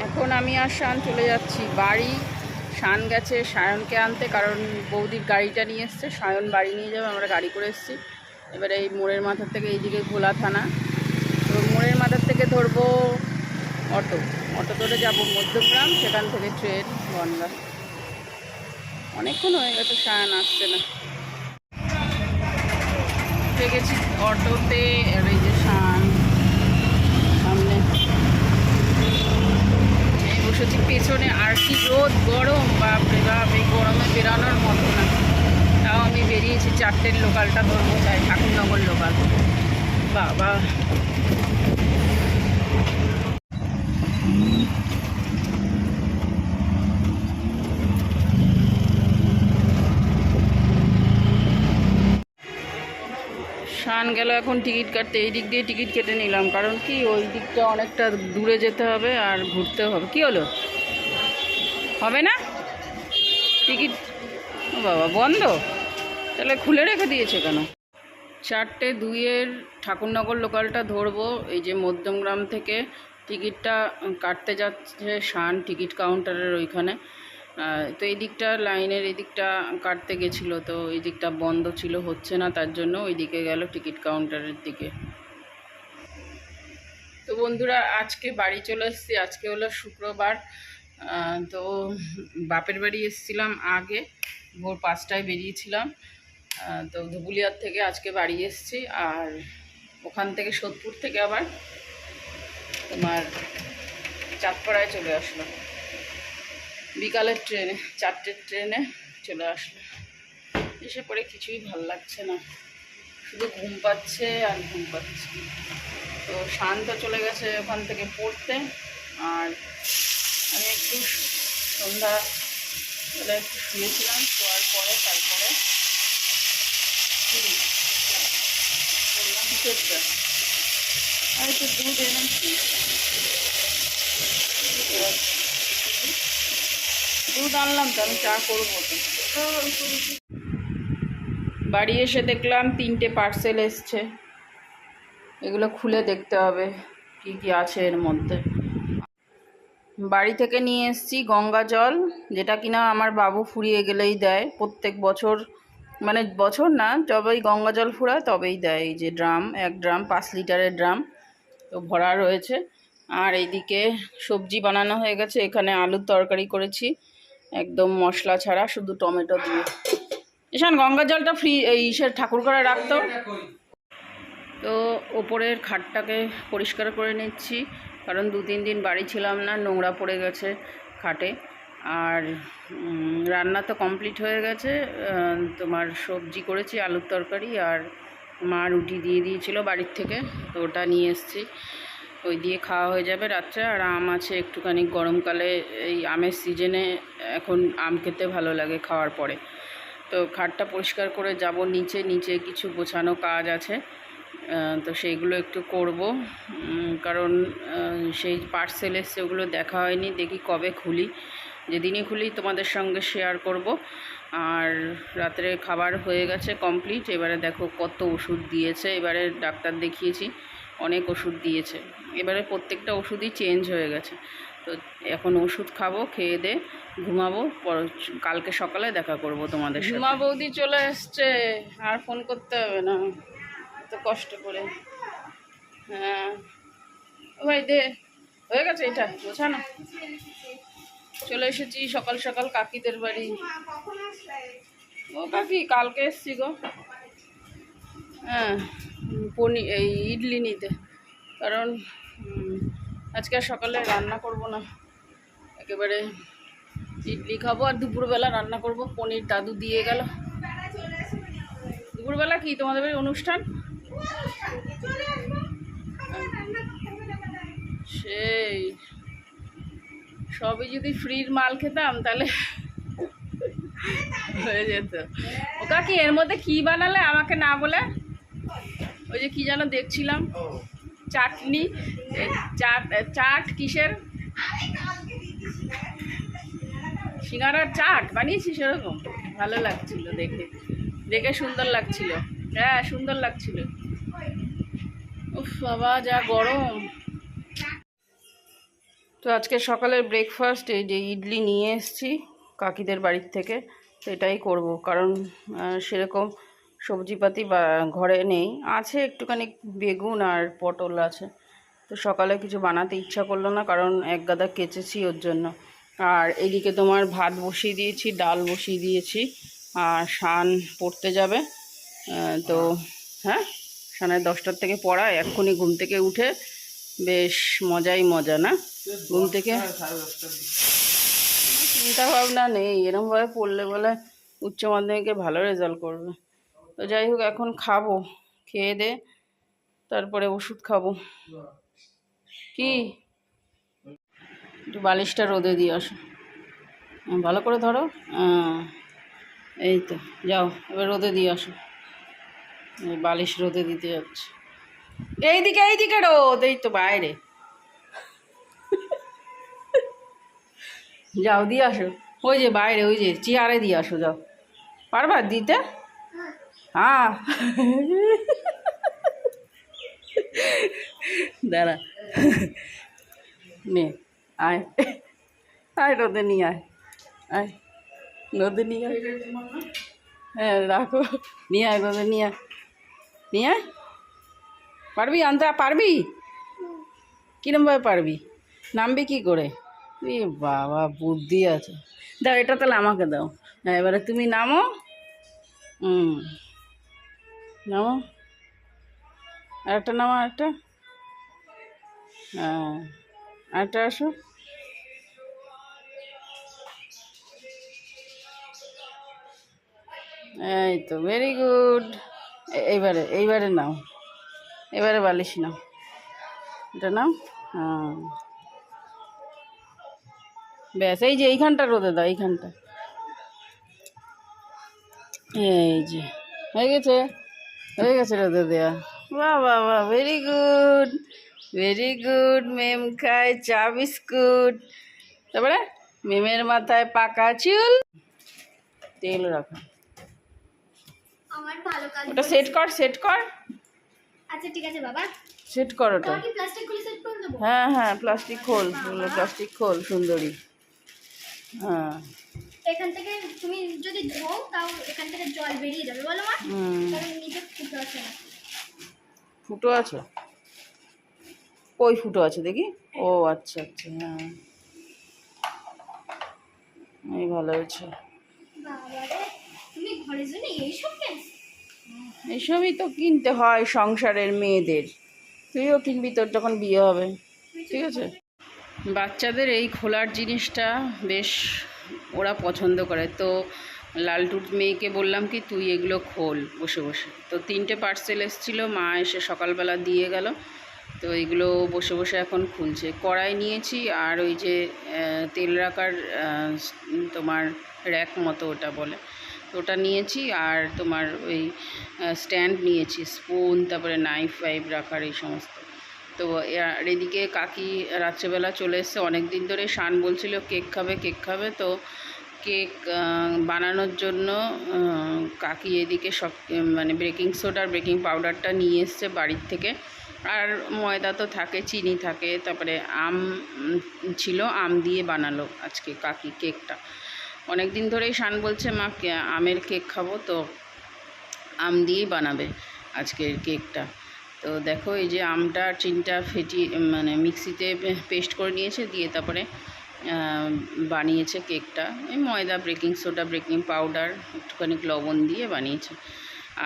এখন আমি আর শান চলে যাচ্ছি বাড়ি। শান গেছে সায়নকে আনতে, কারণ বৌদির গাড়িটা নিয়ে এসছে, সায়ন বাড়ি নিয়ে যাবে, আমরা গাড়ি করে এসেছি। এবারে এই মোড়ের মাথার থেকে এইদিকে ঘোলা থানা, তো মোড়ের মাথার থেকে ধরবো অটো ধরে যাবো মধ্যমগ্রাম, সেখান থেকে ট্রেন বনগাঁ। অনেকক্ষণ হয়ে গেছে, সায়ন আসছে না। উঠে গেছি অটোতে, আর এই যে শান সামনে বসেছি পেছনে। আর কি রোদ গরম, বাপরে বাপ, এই গরমে বেরানোর মতো না। তাও আমি বেরিয়েছি 4টের লোকালটা ধরবো, তাই ঠাকুরনগর লোকাল। বাবা শান গেল এখন টিকিট কাটতে। এই দিক দিয়ে টিকিট কেটে নিলাম, কারণ কি ওই দিকটা অনেকটা দূরে যেতে হবে আর ঘুরতেও হবে। কি হলো, হবে না টিকিট? ও বাবা, বন্ধ? তাহলে খুলে রেখে দিয়েছে কেন? 4:02 ঠাকুরনগর লোকালটা ধরবো। এই যে মধ্যমগ্রাম থেকে টিকিটটা কাটতে যাচ্ছে শান টিকিট কাউন্টারের ওইখানে। তো এই দিকটা লাইনের এই দিকটা কাটতে গেছিলো, তো এই দিকটা বন্ধ ছিল, হচ্ছে না, তার জন্য ওই দিকে গেল টিকিট কাউন্টারের দিকে। তো বন্ধুরা, আজকে বাড়ি চলে এসেছি। আজকে হলো শুক্রবার। তো বাপের বাড়ি এসেছিলাম আগে, ভোর 5টায় বেরিয়েছিলাম। তো ধুবুলিয়ার থেকে আজকে বাড়ি এসেছি, আর ওখান থেকে সোদপুর থেকে আবার তোমার চাঁদপাড়ায় চলে আসলো বিকালের ট্রেনে, 4টের ট্রেনে চলে আসলো। এসে পরে কিছুই ভাল লাগছে না, শুধু ঘুম পাচ্ছে আর ঘুম পাচ্ছে। তো শান্ত চলে গেছে ওখান থেকে পড়তে, আর আমি একটু সন্ধ্যা বেলা একটু শুয়েছিলাম। শোয়ার পরে তারপরে আমি তো দুধ এনেছি, দুধ আনলাম তো, আমি চা করবো তো। বাড়ি এসে দেখলাম 3টে পার্সেল এসছে, এগুলো খুলে দেখতে হবে কি কি আছে এর মধ্যে। বাড়ি থেকে নিয়ে এসেছি গঙ্গা জল, যেটা কিনা আমার বাবু ফুরিয়ে গেলেই দেয় প্রত্যেক বছর, মানে বছর না, যবেই গঙ্গা জল ফুরায় তবেই দেয়। এই যে ড্রাম, 1 ড্রাম 5 লিটারের ড্রাম, তো ভরা রয়েছে। আর এইদিকে সবজি বানানো হয়ে গেছে, এখানে আলুর তরকারি করেছি একদম মশলা ছাড়া, শুধু টমেটো দিয়ে। ঈশান, গঙ্গা জলটা ফ্রি এই ইসের ঠাকুর ঘরে রাখতো। তো ওপরের খাটটাকে পরিষ্কার করে নিচ্ছি, কারণ 2-3 দিন বাড়ি ছিলাম না, নোংরা পড়ে গেছে খাটে। আর রান্না তো কমপ্লিট হয়ে গেছে, তোমার সবজি করেছি আলুর তরকারি, আর মা রুটি দিয়ে দিয়েছিল বাড়ির থেকে, তো ওটা নিয়ে এসেছি, ওই দিয়ে খাওয়া হয়ে যাবে রাত্রে। আর আম আছে একটুখানি, গরমকালে এই আমের সিজনে এখন আম খেতে ভালো লাগে খাওয়ার পরে। তো খাটটা পরিষ্কার করে যাব নিচে, নিচে কিছু গোছানো কাজ আছে, তো সেইগুলো একটু করব, কারণ সেই পার্সেল এসছে, ওগুলো দেখা হয়নি, দেখি কবে খুলি, যেদিনই খুলি তোমাদের সঙ্গে শেয়ার করব। আর রাত্রে খাবার হয়ে গেছে কমপ্লিট। এবারে দেখো কত ওষুধ দিয়েছে, এবারে ডাক্তার দেখিয়েছি, অনেক ওষুধ দিয়েছে, এবারে প্রত্যেকটা ওষুধই চেঞ্জ হয়ে গেছে। তো এখন ওষুধ খাবো, খেয়ে দে ঘুমাবো, কালকে সকালে দেখা করব তোমাদের সাথে। ঝুমা বৌদি চলে এসছে, আর ফোন করতে হবে না তো কষ্ট করে। হ্যাঁ ভাই দে, হয়ে গেছে, এটা বোঝানো। চলে এসেছি সকাল সকাল কাকিদের বাড়ি। ও কাকি, কালকে এসছি গো। হ্যাঁ, এই ইডলি নিতে, কারণ আজকে সকালে রান্না করব না, একেবারে ইডলি খাবো। আর দুপুরবেলা রান্না করব পনির, দাদু দিয়ে গেল। দুপুরবেলা কি তোমাদের বাড়ি অনুষ্ঠান? সেই সবই যদি ফ্রির মাল খেতাম তাহলে হয়ে যেত। ও কাকি, এর মধ্যে কি বানালে আমাকে না বলে? ওই যে কি যেন দেখছিলাম, চাটনি, চাট কিসের, সিঙ্গাড়ার চাট বানিয়েছি, সেরকম ভালো লাগছিল দেখে, দেখে সুন্দর লাগছিল। হ্যাঁ, সুন্দর লাগছিল। উফ বাবা, যা গরম। তো আজকে সকালের ব্রেকফাস্ট এই যে ইডলি নিয়ে এসেছি কাকিদের বাড়ির থেকে, তো এটাই করব, কারণ সেরকম সবজিপাতি বা ঘরে নেই, আছে একটুখানি বেগুন আর পটল আছে। তো সকালে কিছু বানাতে ইচ্ছা করলো না, কারণ এক গাদা কেচেছি ওর জন্য। আর এদিকে তোমার ভাত বসিয়ে দিয়েছি, ডাল বসিয়ে দিয়েছি, আর শান পড়তে যাবে। তো হ্যাঁ, শানের 10টার থেকে পড়ায়, এক্ষুনি ঘুম থেকে উঠে বেশ মজাই মজা না ঘুম থেকে। চিন্তা ভাবনা নেই, এরমভাবে পড়লে বলে উচ্চ মাধ্যমিকে ভালো রেজাল্ট করবে। তো যাই হোক, এখন খাবো, খেয়ে দে তারপরে ওষুধ খাবো। কি একটু বালিশটা রোদে দিয়ে আসো, ভালো করে ধরো। এই তো, যাও এবার রোদে দিয়ে আসো। বালিশ রোদে দিতে যাচ্ছে। এইদিকে এইদিকে রোদ, এই তো বাইরে। যাও দিয়ে আসো, ওই যে বাইরে, ওই যে চেয়ারে দিয়ে আসো, যাও। পারবা দিতে? হ্যাঁ। দাঁড়া, নে আয়, আয় রোদে নিয়ে আয়, আয় রোদে নিয়ে আয়। হ্যাঁ রাখো, নিয়ে আয় রোদে নিয়ে আয়, নিয়ে আয়। পারবি আনতে? পারবি? কিরমভাবে পারবি? নামবি কি করে? এ বাবা, বুদ্ধি আছে। দাও এটা তাহলে আমাকে দাও। হ্যাঁ এবারে তুমি নামো। নামো, আরেকটা নামো, আরেকটা। হ্যাঁ আরেকটা আসো। এই তো, ভেরি গুড। এইবারে এইবারে নাও, এবারে বালিশ নাও, এটা নাও। হ্যাঁ ব্যাস, এই যে এইখানটা রোদে দাও, এইখানটা। এই যে হয়ে গেছে, হয়ে গেছে রোদে দেওয়া। বাহ বাহ বাহ, ভেরি গুড, ভেরি গুড। মেম খায় চা বিস্কুট, তারপরে মেমের মাথায় পাকা চুল, তেল রাখা। ওটা সেট কর, সেট কর। আচ্ছা ঠিক আছে বাবা, সেট কর ওটা। কি প্লাস্টিকগুলো সেট করে দেবো? হ্যাঁ হ্যাঁ, প্লাস্টিক খোল, প্লাস্টিক খোল সুন্দরী। হ্যাঁ এখান থেকে তুমি যদি ধোও তাও এখান থেকে জল বেরিয়ে যাবে, বলো মা। কারণ নিচে ফুটো আছে না। ফুটো আছে? কই ফুটো আছে দেখি? ও আচ্ছা আচ্ছা, হ্যাঁ এই ভালো হয়েছে। বাবারে, তুমি ঘরের জন্য এইসব কেন? এইসবই তো কিনতে হয় সংসারের মেয়েদের, তুইও কিনবি তোর যখন বিয়ে হবে, ঠিক আছে? বাচ্চাদের এই খোলার জিনিসটা বেশ ওরা পছন্দ করে। তো লালটুর মেয়েকে বললাম কি তুই এগুলো খোল বসে বসে। তো 3টে পার্সেল এসেছিলো, মা এসে সকালবেলা দিয়ে গেল। তো এগুলো বসে বসে এখন খুলছে। কড়াই নিয়েছি, আর ওই যে তেল রাখার তোমার র্যাক মতো ওটা বলে, তো ওটা নিয়েছি। আর তোমার ওই স্ট্যান্ড নিয়েছি, স্পুন, তারপরে নাইফ ফাইফ রাখার এই সমস্ত। তো আর এদিকে কাকি রাত্রেবেলা চলে এসছে, অনেক দিন ধরে শান বলছিল কেক খাবে কেক খাবে। তো কেক বানানোর জন্য কাকি এদিকে সব মানে বেকিং সোডা আর বেকিং পাউডারটা নিয়ে এসছে বাড়ির থেকে। আর ময়দা তো থাকে, চিনি থাকে, তারপরে আম ছিল, আম দিয়ে বানালো আজকে কাকি কেকটা। অনেক দিন ধরেই শান বলছে মা আমের কেক খাবো, তো আম দিয়েই বানাবে আজকের কেকটা। তো দেখো এই যে আমটা আর চিনিটা ফেটিয়ে মানে মিক্সিতে পেস্ট করে নিয়েছে, দিয়ে তারপরে বানিয়েছে কেকটা। এই ময়দা, বেকিং সোডা, বেকিং পাউডার, একটুখানি লবণ দিয়ে বানিয়েছে।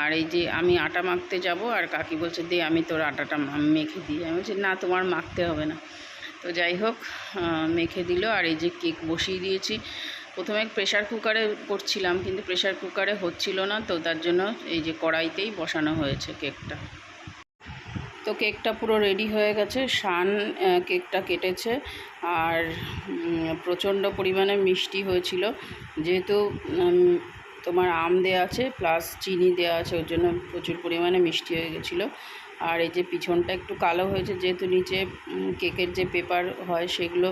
আর এই যে আমি আটা মাখতে যাব, আর কাকি বলছে দে আমি তোর আটাটা মেখে দিই। আমি বলছি না তোমার মাখতে হবে না। তো যাই হোক মেখে দিল। আর এই যে কেক বসিয়ে দিয়েছি। প্রথমে প্রেশার কুকারে করছিলাম, কিন্তু প্রেশার কুকারে হচ্ছিল না, তো তার জন্য এই যে কড়াইতেই বসানো হয়েছে কেকটা। তো কেকটা পুরো রেডি হয়ে গেছে, শান কেকটা কেটেছে। আর প্রচণ্ড পরিমাণে মিষ্টি হয়েছিল, যেহেতু তোমার আম দেওয়া আছে প্লাস চিনি দেওয়া আছে, ওর জন্য প্রচুর পরিমাণে মিষ্টি হয়ে গেছিলো। আর এই যে পিছনটা একটু কালো হয়েছে, যেহেতু নিচে কেকের যে পেপার হয় সেগুলো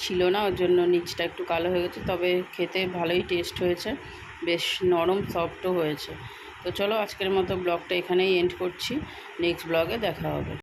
ছিল না, ওর জন্য নিচটা একটু কালো হয়ে গেছে। তবে খেতে ভালোই টেস্ট হয়েছে, বেশ নরম সফটও হয়েছে। তো চলো আজকের মতো ব্লগটা এখানেই এন্ড করছি, নেক্সট ব্লগে দেখা হবে।